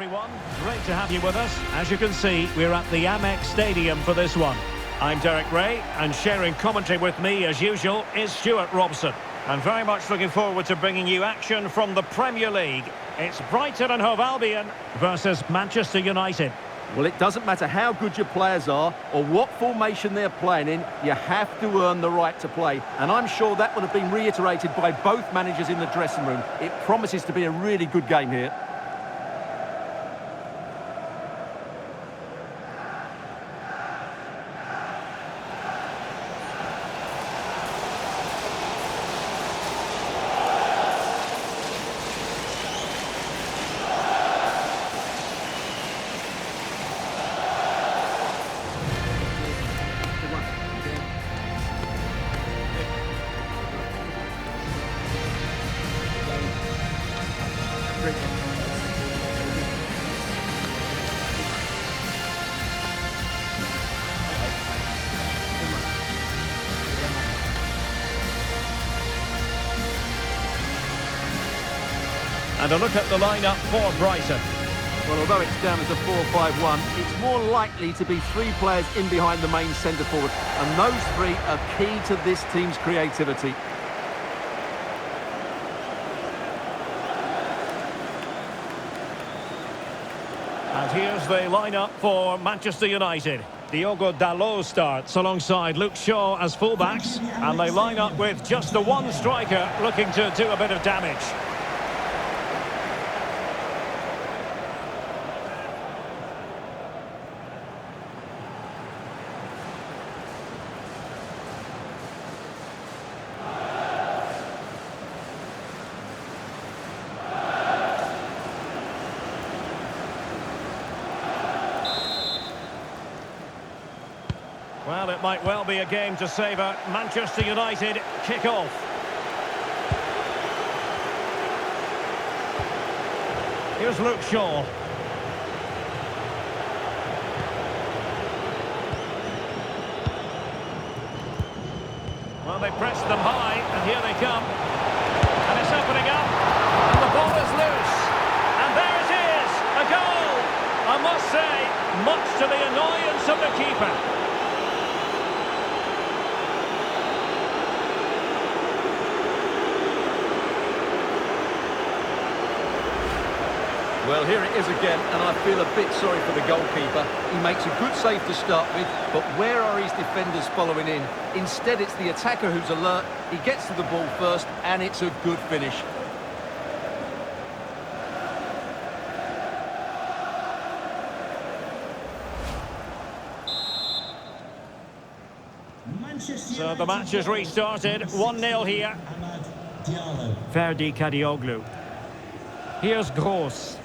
everyone. Great to have you with us. As you can see, we're at the Amex Stadium for this one. I'm Derek Ray, and sharing commentary with me, as usual, is Stuart Robson. And very much looking forward to bringing you action from the Premier League. It's Brighton and Hove Albion versus Manchester United. Well, it doesn't matter how good your players are or what formation they're playing in, you have to earn the right to play. And I'm sure that would have been reiterated by both managers in the dressing room. It promises to be a really good game here. And a look at the lineup for Brighton. Well, although it's down as a 4-5-1, it's more likely to be three players in behind the main centre forward. And those three are key to this team's creativity. And here's the lineup for Manchester United. Diogo Dalot starts alongside Luke Shaw as fullbacks. And they line up with just the one striker looking to do a bit of damage. Well, it might well be a game to savour. Manchester United kick off. Here's Luke Shaw. Well, they pressed them high, and here they come. And it's opening up, and the ball is loose. And there it is, a goal! I must say, much to the annoyance of the keeper. Well, here it is again, and I feel a bit sorry for the goalkeeper. He makes a good save to start with, but where are his defenders following in? Instead, it's the attacker who's alert. He gets to the ball first, and it's a good finish. So the match has restarted, 1-0 here. Ferdi Kadioglu. Here's Gross.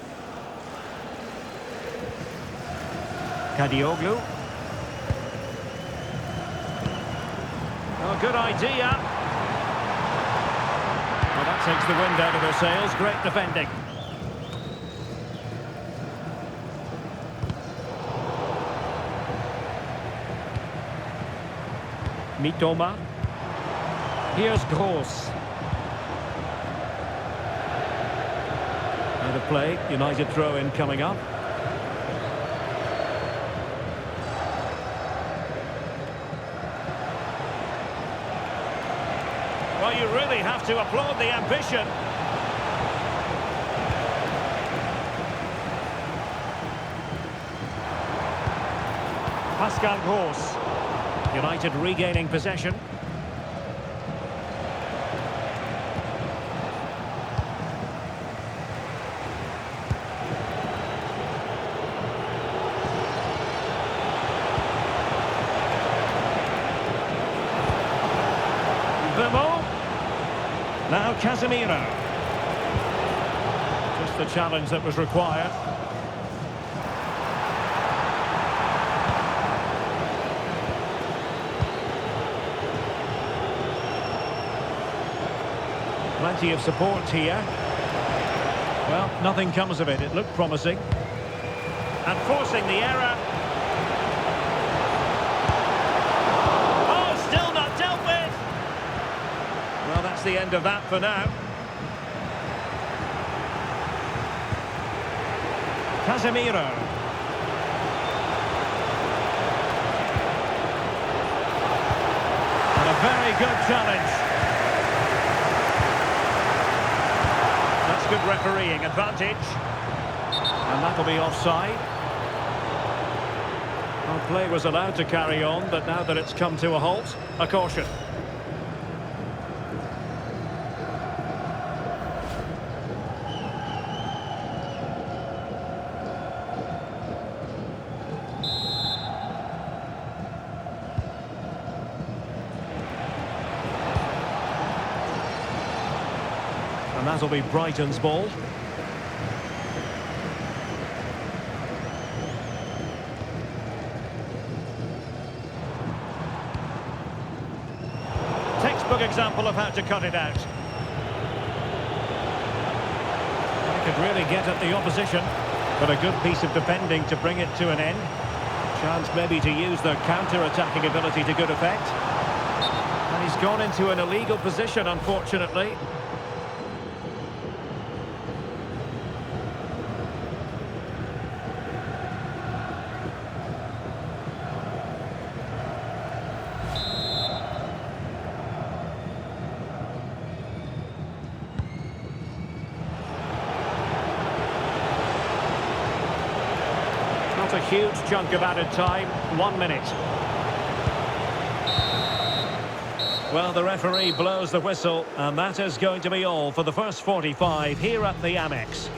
Kadioglu. Oh, good idea. Well, that takes the wind out of their sails. Great defending. Mitoma. Here's Gross. Out of play. United throw-in coming up. Well, you really have to applaud the ambition. Pascal Gross. United regaining possession. Now Casemiro. Just the challenge that was required. Plenty of support here. Well, nothing comes of it. It looked promising. And forcing the error. Oh, still not dealt with. Well, that's the end of that for now. Casemiro. And a very good challenge. That's good refereeing advantage. And that'll be offside. Well, play was allowed to carry on, but now that it's come to a halt, a caution. And that'll be Brighton's ball. Textbook example of how to cut it out. They could really get at the opposition, but a good piece of defending to bring it to an end. Chance maybe to use their counter-attacking ability to good effect. And he's gone into an illegal position, unfortunately. Not a huge chunk of added time, 1 minute. Well, the referee blows the whistle, and that is going to be all for the first 45 here at the Amex.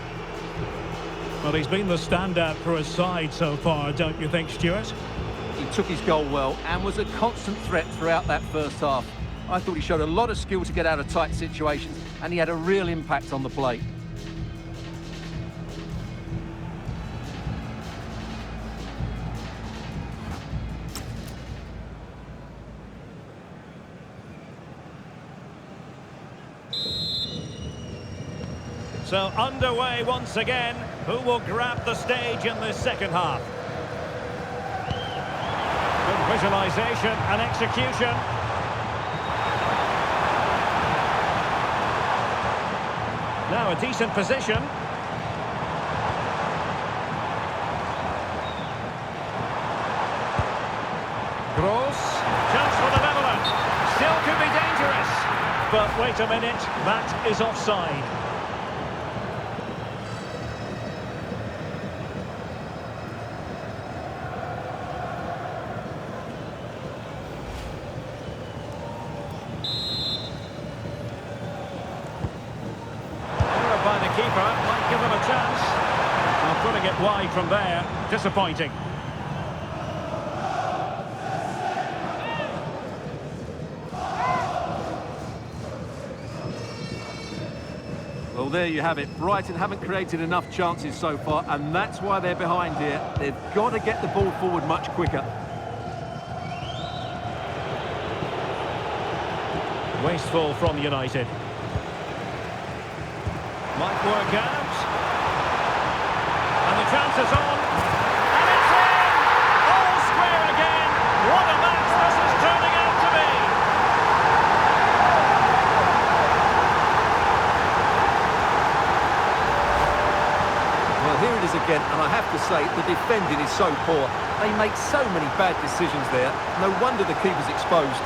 Well, he's been the standout for his side so far, don't you think, Stuart? He took his goal well and was a constant threat throughout that first half. I thought he showed a lot of skill to get out of tight situations, and he had a real impact on the play. So underway once again. Who will grab the stage in this second half? Good visualisation and execution. Now a decent position. Gross. Chance for the leveller. Still could be dangerous. But wait a minute, that is offside. By the keeper, might give them a chance. Well, putting it wide from there, disappointing. Well, there you have it. Brighton haven't created enough chances so far, and that's why they're behind here. They've got to get the ball forward much quicker. Wasteful from United. Might work out. And the chance is on. And it's in! All square again. What a match this is turning out to be. Well, here it is again, and I have to say, the defending is so poor. They make so many bad decisions there. No wonder the keeper's exposed.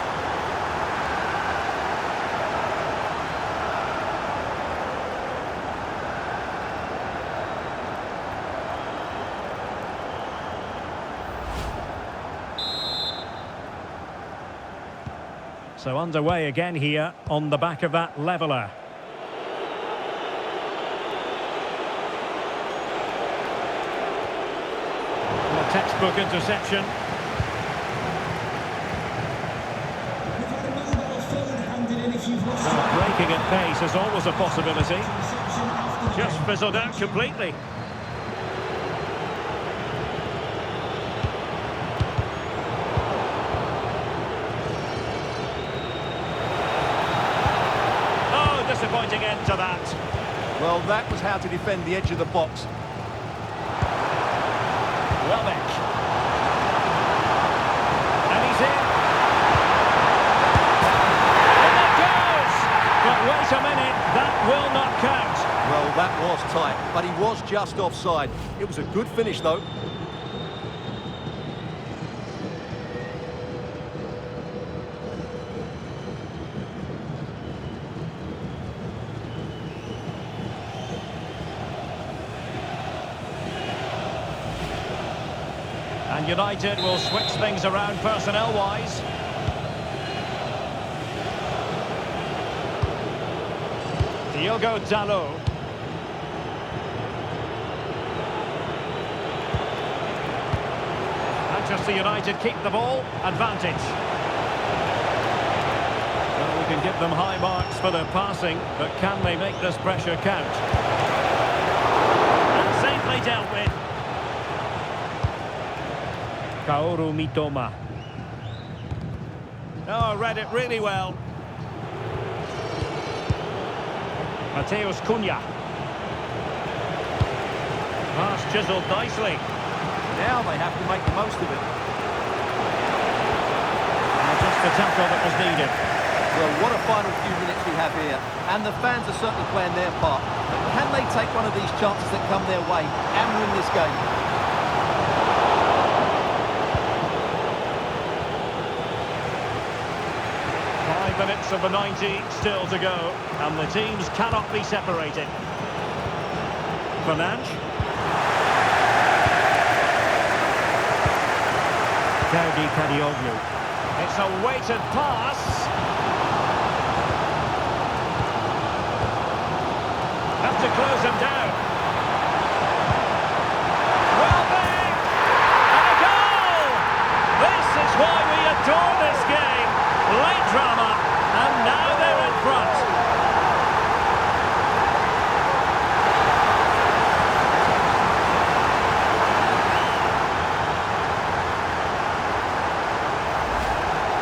So underway again here on the back of that leveller. A textbook interception. Well, breaking at pace is always a possibility. Just fizzled out completely. Disappointing end to that. Well, that was how to defend the edge of the box. Welbeck. And he's in. And it goes! But wait a minute, that will not count. Well, Well, that was tight, but he was just offside. It was a good finish, though. And United will switch things around personnel-wise. Diogo Dalot. Manchester United keep the ball. Advantage. Well, we can give them high marks for their passing, but can they make this pressure count? And safely dealt with. Kaoru Mitoma. Oh, read it really well. Mateus Cunha. Pass chiselled nicely. Now they have to make the most of it. And just the tackle that was needed. Well, what a final few minutes we have here. And the fans are certainly playing their part. But can they take one of these chances that come their way and win this game? 5 minutes of the 90 still to go, and the teams cannot be separated. Fernandes. Kaudi Kadioglu. It's a weighted pass. Have to close him down. Well back! And a goal! This is why we adore this game. Late drama, and now they're in front.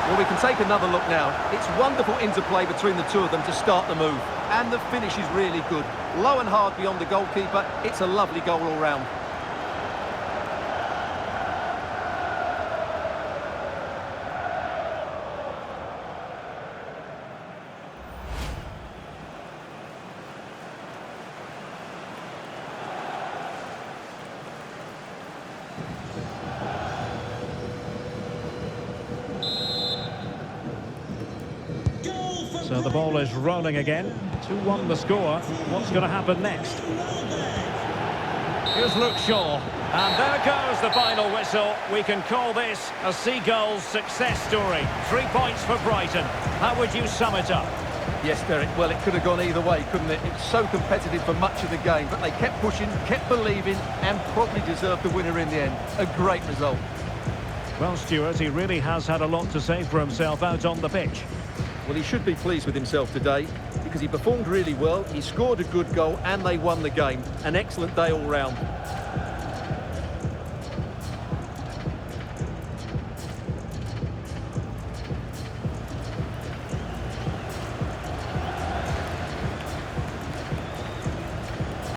Well, we can take another look now. It's wonderful interplay between the two of them to start the move. And the finish is really good. Low and hard beyond the goalkeeper. It's a lovely goal all round. So the ball is rolling again. 2-1 the score. What's going to happen next? Here's Luke Shaw. And there goes the final whistle. We can call this a Seagulls success story. 3 points for Brighton. How would you sum it up? Yes, Derek, well, it could have gone either way, couldn't it? It was so competitive for much of the game, but they kept pushing, kept believing, and probably deserved the winner in the end. A great result. Well, Stuart, he really has had a lot to say for himself out on the pitch. Well, he should be pleased with himself today because he performed really well, he scored a good goal and they won the game. An excellent day all round.